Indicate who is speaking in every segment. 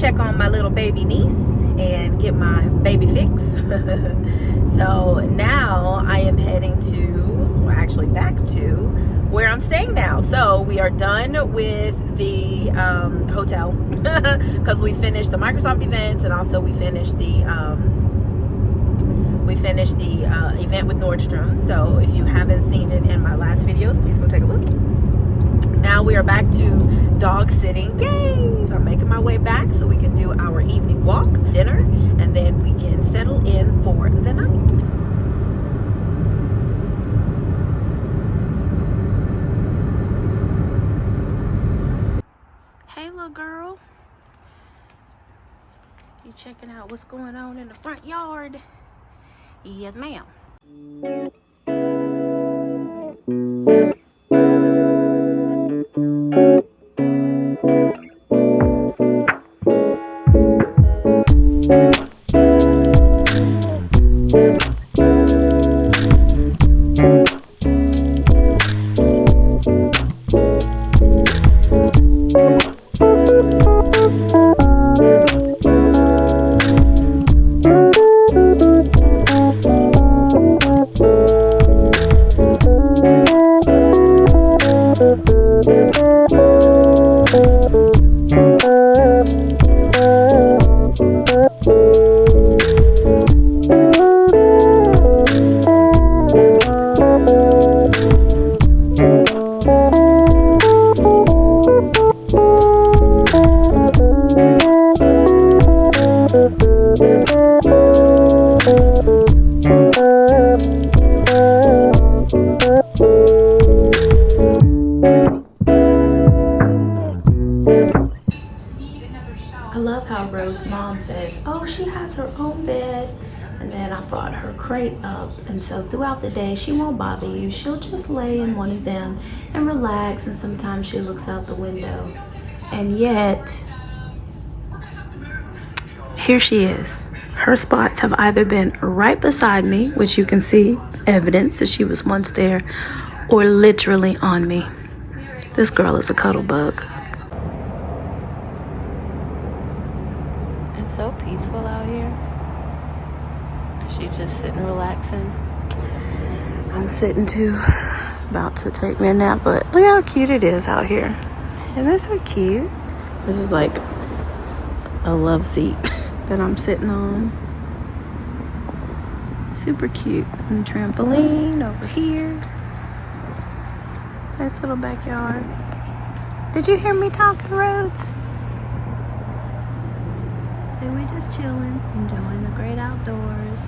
Speaker 1: check on my little baby niece and get my baby fix. So now I am heading to, well, actually back to where I'm staying now. So we are done with the hotel because we finished the Microsoft events, and also we finished the event with Nordstrom. So if you haven't seen it in my last videos, please go take a look. Now we are back to dog sitting. Yay! So I'm making my way back so we can do our evening walk, dinner, and then we can settle in for the night. Hey, little girl. You checking out what's going on in the front yard? Yes, ma'am. I love how Rhode's mom says, oh, she has her own bed, and then I brought her crate up, and so throughout the day she won't bother you. She'll just lay in one of them and relax, and sometimes she looks out the window. And yet here she is. Her spots have either been right beside me, which you can see evidence that she was once there, or literally on me. This girl is a cuddle bug. It's so peaceful out here. She's just sitting relaxing. I'm sitting too, about to take me a nap, but look how cute it is out here. Isn't that so cute? This is like a love seat that I'm sitting on. Super cute. And trampoline over here. Nice little backyard. Did you hear me talking, Rhodes? So we're just chilling, enjoying the great outdoors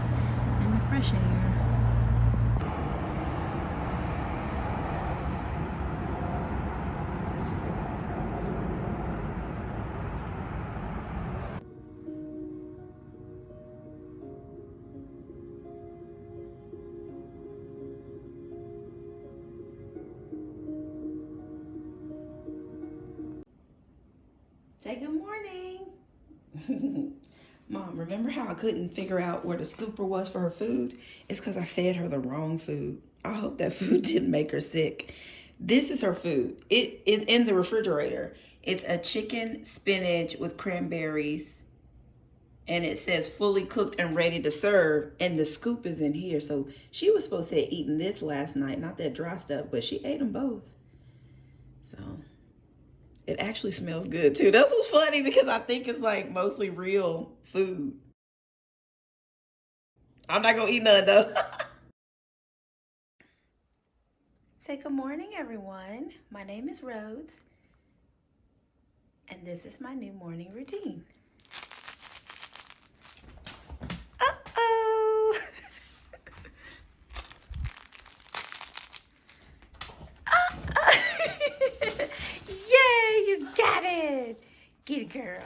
Speaker 1: and the fresh air. Say good morning. Mom, remember how I couldn't figure out where the scooper was for her food? It's because I fed her the wrong food. I hope that food didn't make her sick. This is her food. It is in the refrigerator. It's a chicken spinach with cranberries, and it says fully cooked and ready to serve, and the scoop is in here. So she was supposed to have eaten this last night, not that dry stuff, but she ate them both. So it actually smells good too. That's what's funny, because I think it's like mostly real food. I'm not gonna eat none though. Say good morning, everyone. My name is Rhodes, and this is my new morning routine. Uh-oh. Yay, you got it. Get it, girl.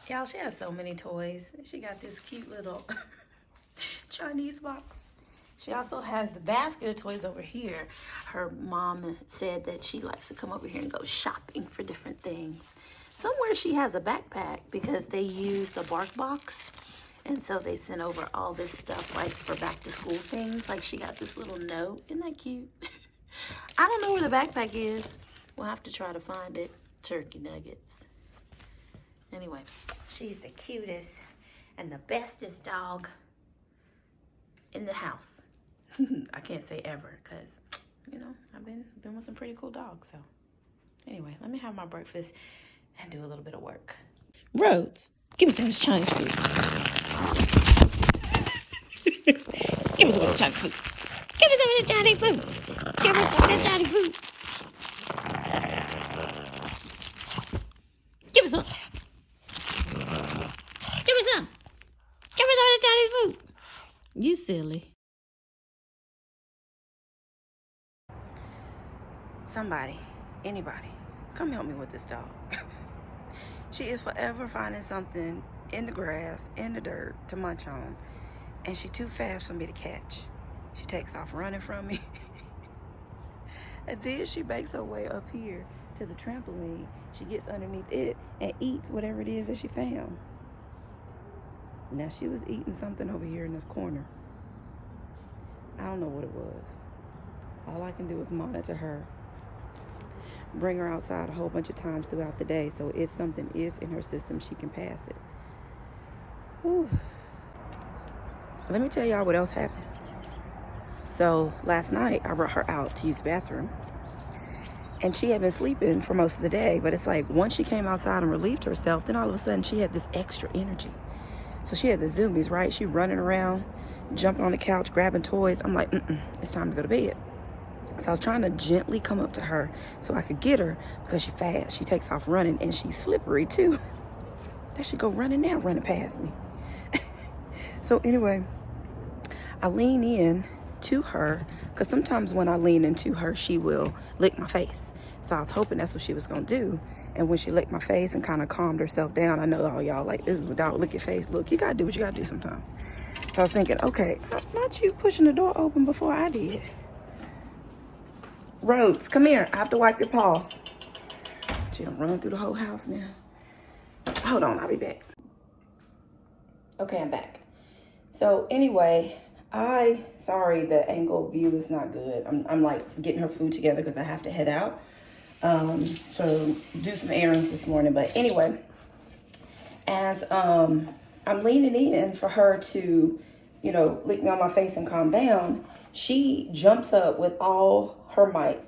Speaker 1: Y'all, she has so many toys. She got this cute little Chinese box. She also has the basket of toys over here. Her mom said that she likes to come over here and go shopping for different things. Somewhere she has a backpack because they use the bark box. And so they sent over all this stuff like for back to school things. Like she got this little note. Isn't that cute? I don't know where the backpack is. We'll have to try to find it. Turkey nuggets. Anyway, she's the cutest and the bestest dog in the house. I can't say ever because, you know, I've been with some pretty cool dogs. So anyway, let me have my breakfast and do a little bit of work. Rhodes, give me some of this Chinese food. Give me some of the Chinese food. Give me some of the Chinese food. Give me some of the Chinese food. Give me some. Give me some. Give me some of the Chinese food. You silly. Somebody, anybody, come help me with this dog. She is forever finding something in the grass, in the dirt to munch on. And she's too fast for me to catch. She takes off running from me. And then she makes her way up here to the trampoline. She gets underneath it and eats whatever it is that she found. Now she was eating something over here in this corner. I don't know what it was. All I can do is monitor her. Bring her outside a whole bunch of times throughout the day, so if something is in her system, she can pass it. Whew. Let me tell y'all what else happened. So last night, I brought her out to use the bathroom. And she had been sleeping for most of the day, but it's like once she came outside and relieved herself, then all of a sudden she had this extra energy. So she had the zoomies, right? She running around, jumping on the couch, grabbing toys. I'm like, it's time to go to bed. So I was trying to gently come up to her so I could get her because she's fast. She takes off running and she's slippery too. There she go running now, running past me. So anyway, I lean in to her because sometimes when I lean into her, she will lick my face. So I was hoping that's what she was going to do. And when she licked my face and kind of calmed herself down, I know all y'all like, ooh, dog, lick your face. Look, you got to do what you got to do sometimes. So I was thinking, okay, not you pushing the door open before I did. Rhodes, come here. I have to wipe your paws. She done run through the whole house now. Hold on, I'll be back. Okay, I'm back. So anyway, sorry the angle view is not good. I'm like getting her food together because I have to head out to do some errands this morning. But anyway, as I'm leaning in for her to, you know, lick me on my face and calm down, she jumps up with all her might.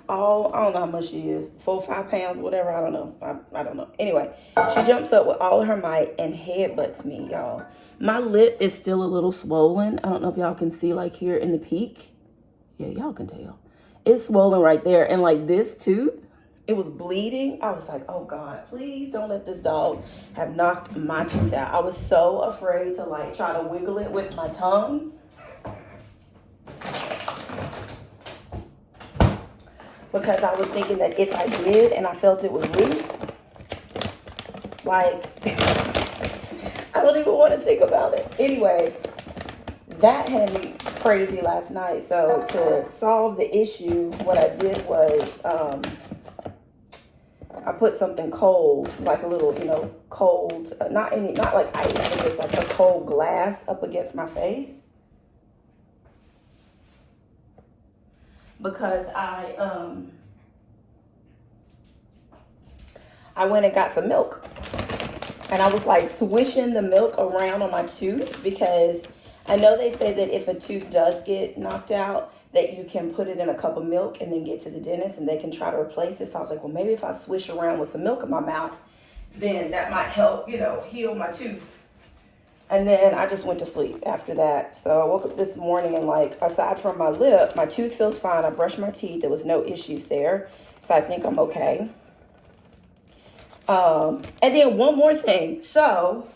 Speaker 1: I don't know how much she is, 4 or 5 pounds, whatever, I don't know. I don't know. Anyway, she jumps up with all her might and headbutts me, y'all. My lip is still a little swollen. I don't know if y'all can see like here in the peak. Yeah, y'all can tell. It's swollen right there. And like this tooth, it was bleeding. I was like, oh God, please don't let this dog have knocked my tooth out. I was so afraid to like try to wiggle it with my tongue. Because I was thinking that if I did and I felt it was loose, like, I don't even want to think about it. Anyway, that had me crazy last night. So to solve the issue, what I did was I put something cold, like a little, you know, cold, not like ice, but just like a cold glass up against my face. Because I went and got some milk, and I was like swishing the milk around on my tooth because I know they say that if a tooth does get knocked out that you can put it in a cup of milk and then get to the dentist and they can try to replace it. So I was like, well, maybe if I swish around with some milk in my mouth, then that might help, you know, heal my tooth. And then I just went to sleep after that. So I woke up this morning and like, aside from my lip, my tooth feels fine. I brushed my teeth. There was no issues there. So I think I'm okay. And then one more thing. So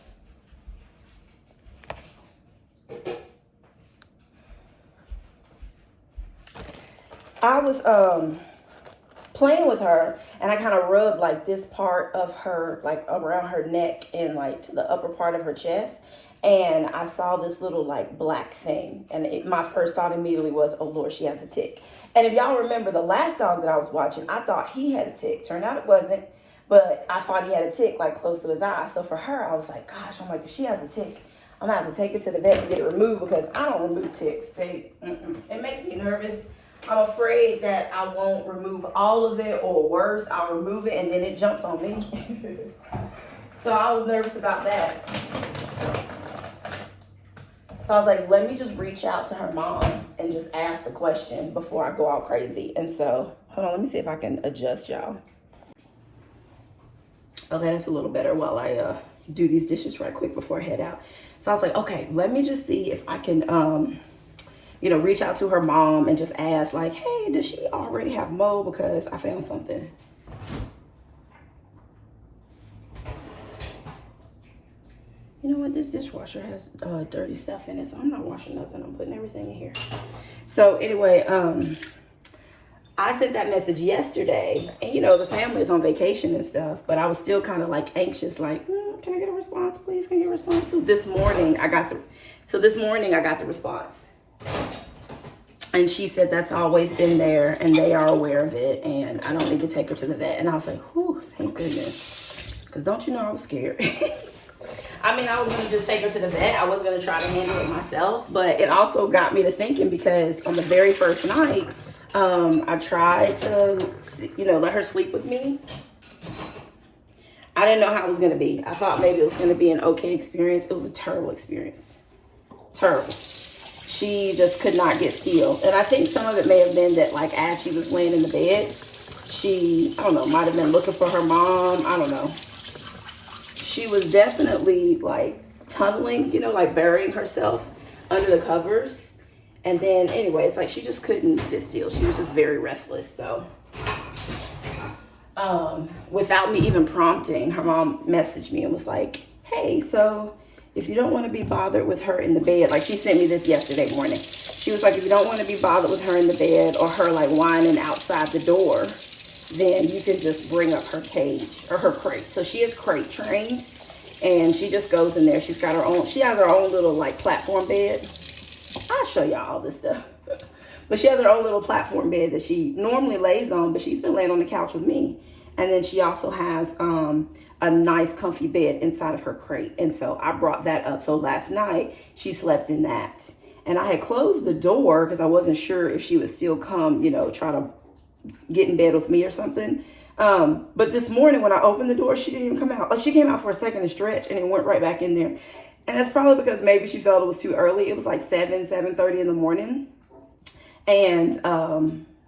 Speaker 1: I was playing with her and I kind of rubbed like this part of her, like around her neck and like to the upper part of her chest. And I saw this little like black thing. And my first thought immediately was, oh Lord, she has a tick. And if y'all remember the last dog that I was watching, I thought he had a tick. Turned out it wasn't, but I thought he had a tick like close to his eye. So for her, I was like, gosh, I'm like, if she has a tick, I'm gonna have to take her to the vet and get it removed because I don't remove ticks. It makes me nervous. I'm afraid that I won't remove all of it, or worse, I'll remove it and then it jumps on me. So I was nervous about that. So I was like, let me just reach out to her mom and just ask the question before I go out crazy. And so, hold on, let me see if I can adjust y'all. Okay, that's a little better while I do these dishes right quick before I head out. So I was like, okay, let me just see if I can, you know, reach out to her mom and just ask like, hey, does she already have mold? Because I found something. You know what? This dishwasher has dirty stuff in it, so I'm not washing nothing. I'm putting everything in here. So anyway, I sent that message yesterday, and you know, the family is on vacation and stuff, but I was still kind of like anxious, like, can I get a response, please? Can I get a response? So this morning I got the response. And she said that's always been there and they are aware of it and I don't need to take her to the vet. And I was like, whew, thank goodness. Because don't you know I was scared. I mean, I was going to just take her to the vet. I was going to try to handle it myself. But it also got me to thinking because on the very first night, I tried to, you know, let her sleep with me. I didn't know how it was going to be. I thought maybe it was going to be an okay experience. It was a terrible experience. Terrible. She just could not get still. And I think some of it may have been that, like, as she was laying in the bed, she, I don't know, might have been looking for her mom. I don't know. She was definitely, like, tunneling, you know, like burying herself under the covers. And then, anyway, it's like she just couldn't sit still. She was just very restless. So, without me even prompting, her mom messaged me and was like, hey, so if you don't want to be bothered with her in the bed, like she sent me this yesterday morning. She was like, if you don't want to be bothered with her in the bed or her like whining outside the door, then you can just bring up her cage or her crate. So she is crate trained and she just goes in there. She's got her own, she has her own little like platform bed. I'll show y'all all this stuff. But she has her own little platform bed that she normally lays on, but she's been laying on the couch with me. And then she also has a nice comfy bed inside of her crate. And so I brought that up. So last night she slept in that. And I had closed the door because I wasn't sure if she would still come, you know, try to get in bed with me or something. But this morning when I opened the door, she didn't even come out. Like she came out for a second to stretch and then went right back in there. And that's probably because maybe she felt it was too early. It was like 7:30 in the morning. And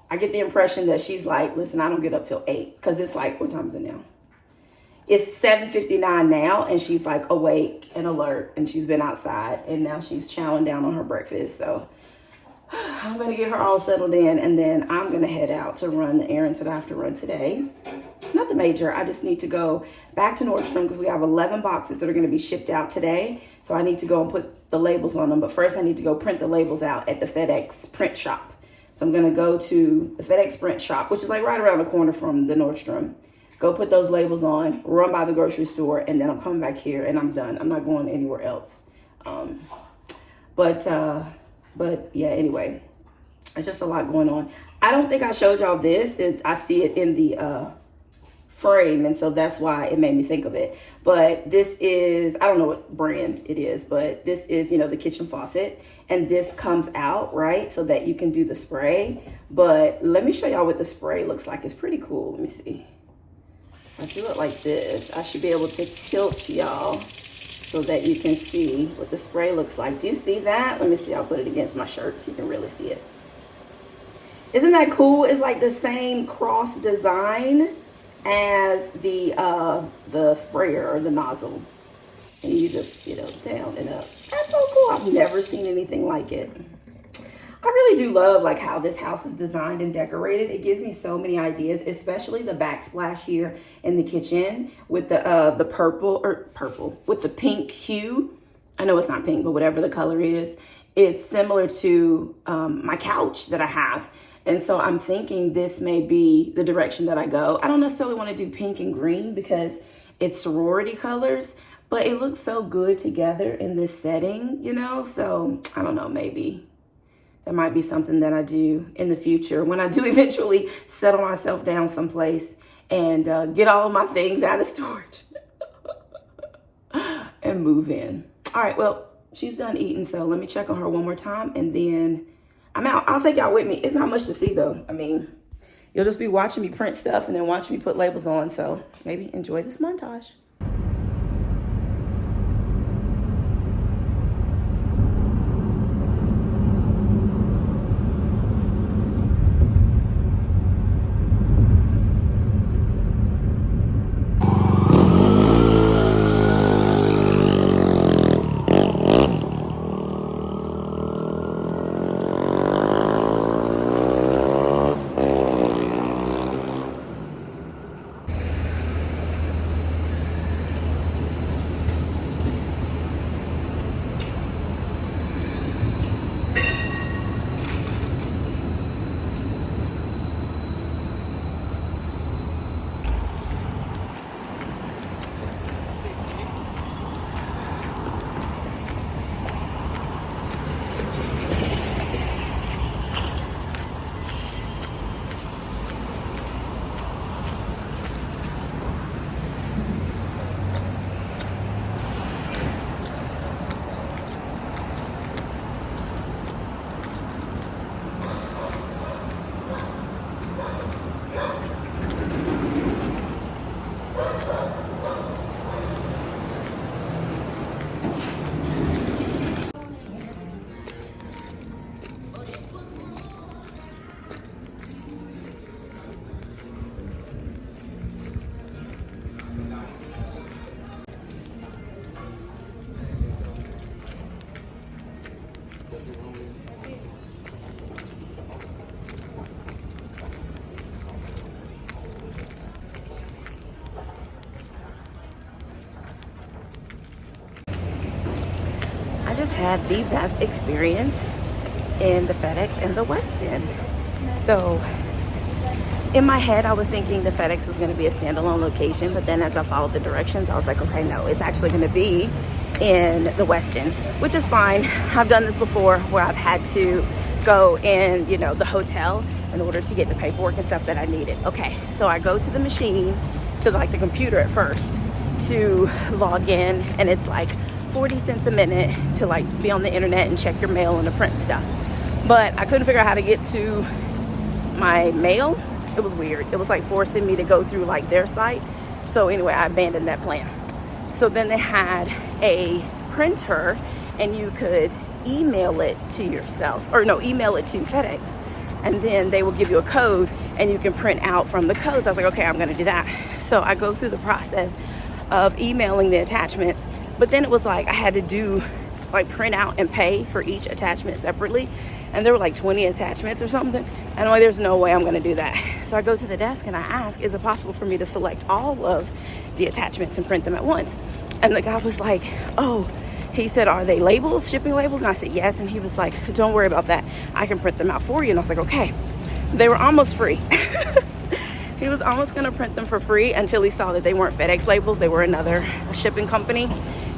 Speaker 1: I get the impression that she's like, listen, I don't get up till 8 because it's like, what time is it now? It's 7:59 now, and she's like awake and alert, and she's been outside, and now she's chowing down on her breakfast. So I'm going to get her all settled in, and then I'm going to head out to run the errands that I have to run today. Nothing major. I just need to go back to Nordstrom because we have 11 boxes that are going to be shipped out today. So I need to go and put the labels on them. But first I need to go print the labels out at the FedEx print shop. So I'm going to go to the FedEx print shop, which is like right around the corner from the Nordstrom. Go put those labels on, run by the grocery store, and then I'm coming back here and I'm done. I'm not going anywhere else. But yeah, anyway, it's just a lot going on. I don't think I showed y'all this. I see it in the frame, and so that's why it made me think of it. But this is, I don't know what brand it is, but this is, you know, the kitchen faucet, and this comes out, right, so that you can do the spray. But let me show y'all what the spray looks like. It's pretty cool. Let me see. I do it like this. I should be able to tilt y'all so that you can see what the spray looks like. Do you see that? Let me see. I'll put it against my shirt so you can really see it. Isn't that cool? It's like the same cross design as the sprayer or the nozzle. And you just, you know, down and up. That's so cool. I've never seen anything like it. I really do love like how this house is designed and decorated. It gives me so many ideas, especially the backsplash here in the kitchen with the purple with the pink hue. I know it's not pink, but whatever the color is, it's similar to my couch that I have. And so I'm thinking this may be the direction that I go. I don't necessarily want to do pink and green because it's sorority colors, but it looks so good together in this setting, you know? So I don't know, maybe that might be something that I do in the future when I do eventually settle myself down someplace and get all of my things out of storage and move in. All right, well, she's done eating, so let me check on her one more time, and then I'm out. I'll take y'all with me. It's not much to see though. I mean, you'll just be watching me print stuff and then watching me put labels on. So maybe enjoy this montage. I just had the best experience in the FedEx and the West End. So in my head, I was thinking the FedEx was going to be a standalone location, but then as I followed the directions, I was like, okay, no, it's actually going to be in the West End, which is fine. I've done this before where I've had to go in, you know, the hotel in order to get the paperwork and stuff that I needed. Okay, so I go to the machine, to like the computer at first to log in, and it's like 40 cents a minute to like be on the internet and check your mail and the print stuff. But I couldn't figure out how to get to my mail. It was weird. It was like forcing me to go through like their site. So anyway, I abandoned that plan. So then they had a printer and you could email it to yourself, or no, email it to FedEx, and then they will give you a code and you can print out from the codes. I was like, okay, I'm gonna do that. So I go through the process of emailing the attachments, but then it was like I had to do like print out and pay for each attachment separately, and there were like 20 attachments or something, and I'm like, there's no way I'm gonna do that. So I go to the desk and I ask, is it possible for me to select all of the attachments and print them at once? And the guy was like, oh, he said, are they labels, shipping labels? And I said yes, and he was like, don't worry about that, I can print them out for you. And I was like, okay. They were almost free. He was almost gonna print them for free until he saw that they weren't FedEx labels, they were another shipping company.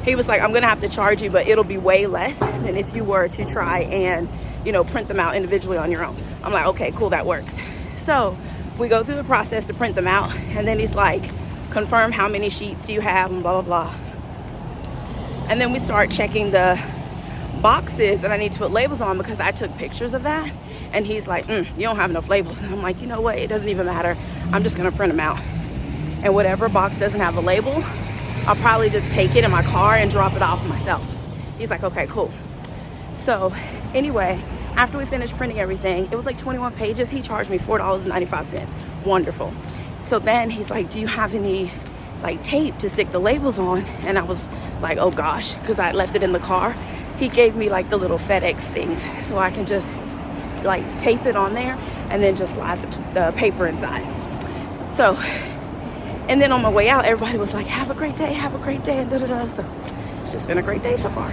Speaker 1: He was like, I'm gonna have to charge you, but it'll be way less than if you were to try and, you know, print them out individually on your own. I'm like, okay, cool, that works. So we go through the process to print them out, and then he's like, confirm how many sheets do you have, and blah, blah, blah. And then we start checking the boxes that I need to put labels on, because I took pictures of that, and he's like, you don't have enough labels. And I'm like, you know what, it doesn't even matter, I'm just gonna print them out, and whatever box doesn't have a label, I'll probably just take it in my car and drop it off myself. He's like, okay, cool. So anyway, after we finished printing everything, it was like 21 pages. He charged me $4.95. Wonderful. So then he's like, do you have any like tape to stick the labels on? And I was like, oh gosh, because I left it in the car. He gave me like the little FedEx things, so I can just like tape it on there and then just slide the paper inside. So, and then on my way out, everybody was like, have a great day, and da-da-da. So it's just been a great day so far.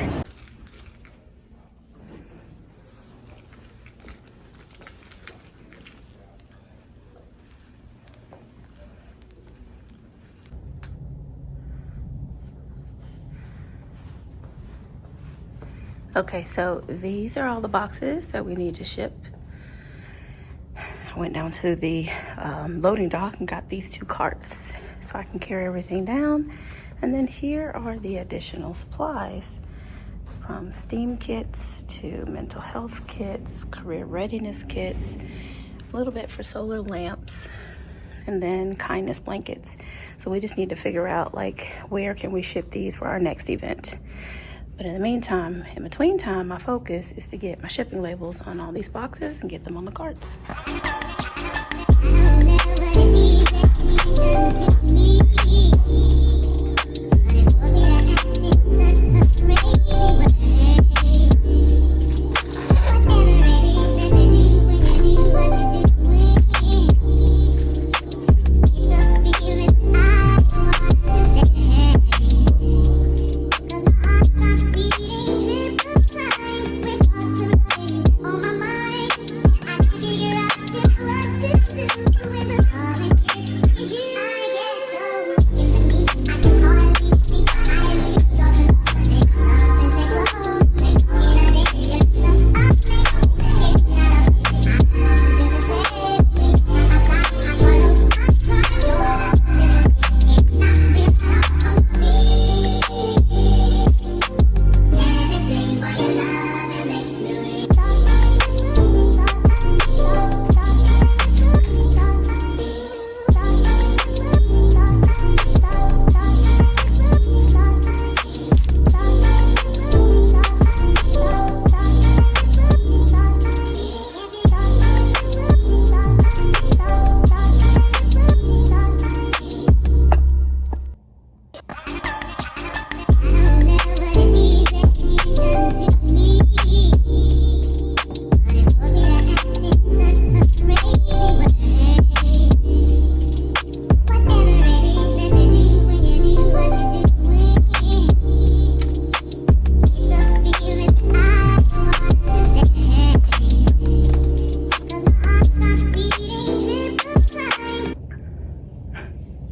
Speaker 1: Okay, so these are all the boxes that we need to ship. I went down to the loading dock and got these 2 carts so I can carry everything down. And then here are the additional supplies. from STEAM kits to mental health kits, career readiness kits, a little bit for solar lamps, and then kindness blankets. So we just need to figure out like where can we ship these for our next event. But in the meantime, in between time, my focus is to get my shipping labels on all these boxes and get them on the carts.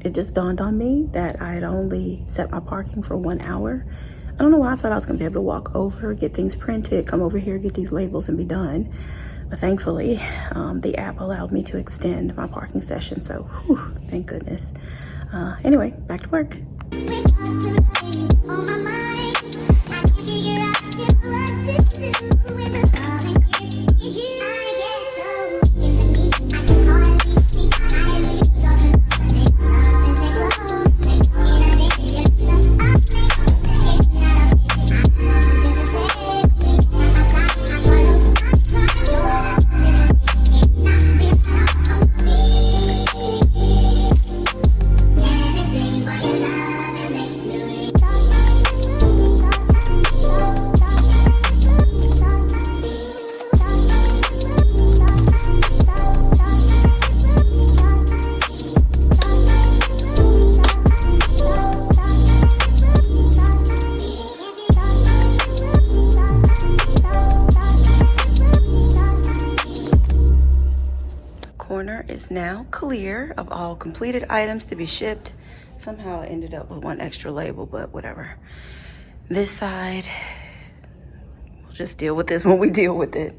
Speaker 1: It just dawned on me that I had only set my parking for 1 hour. I don't know why I thought I was gonna be able to walk over, get things printed, come over here, get these labels and be done. But thankfully, the app allowed me to extend my parking session. So, whew, thank goodness. Anyway, back to work. Is now clear of all completed items to be shipped. Somehow I ended up with one extra label, but whatever. This side, we'll just deal with this when we deal with it.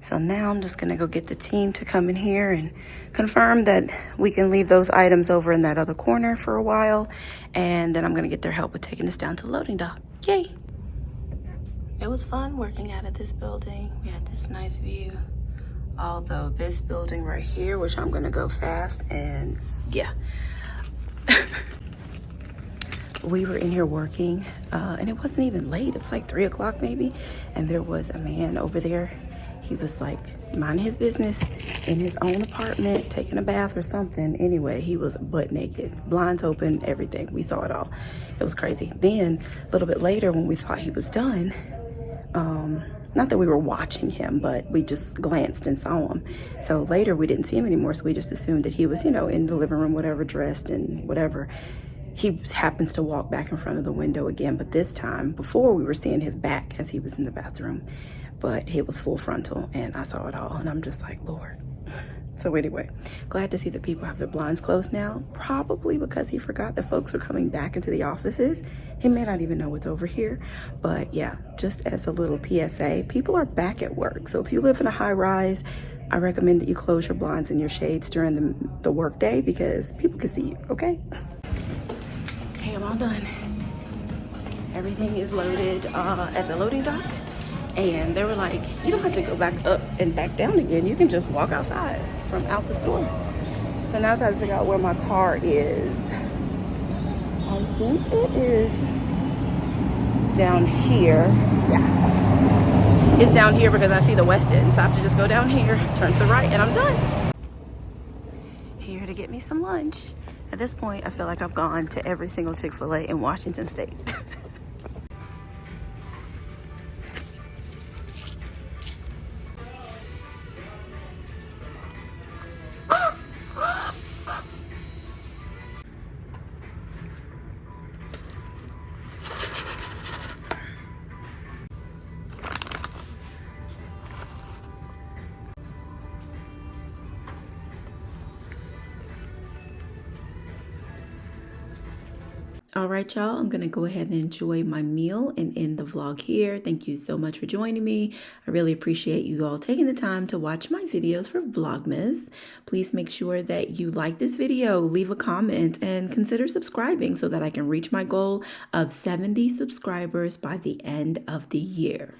Speaker 1: So now I'm just gonna go get the team to come in here and confirm that we can leave those items over in that other corner for a while. And then I'm gonna get their help with taking this down to the loading dock. Yay. It was fun working out of this building. We had this nice view. Although this building right here, which I'm gonna go fast, and yeah. We were in here working, and it wasn't even late. It was like 3 o'clock maybe. And there was a man over there. He was like minding his business in his own apartment, taking a bath or something. Anyway, he was butt naked, blinds open, everything. We saw it all. It was crazy. Then a little bit later when we thought he was done, not that we were watching him, but we just glanced and saw him. So later we didn't see him anymore. So we just assumed that he was, you know, in the living room, whatever, dressed and whatever. He happens to walk back in front of the window again. But this time, before we were seeing his back as he was in the bathroom, but it was full frontal and I saw it all. And I'm just like, Lord. So anyway, glad to see that people have their blinds closed now, probably because he forgot that folks are coming back into the offices. He may not even know what's over here, but yeah, just as a little PSA, people are back at work. So if you live in a high rise, I recommend that you close your blinds and your shades during the work day because people can see you, okay? Okay, I'm all done. Everything is loaded at the loading dock. And they were like, you don't have to go back up and back down again. You can just walk outside from out the store. So now I'm trying to figure out where my car is. I think it is down here. Yeah. It's down here because I see the West End. So I have to just go down here, turn to the right, and I'm done. Here to get me some lunch. At this point, I feel like I've gone to every single Chick-fil-A in Washington State. All right, y'all, I'm going to go ahead and enjoy my meal and end the vlog here. Thank you so much for joining me. I really appreciate you all taking the time to watch my videos for Vlogmas. Please make sure that you like this video, leave a comment, and consider subscribing so that I can reach my goal of 70 subscribers by the end of the year.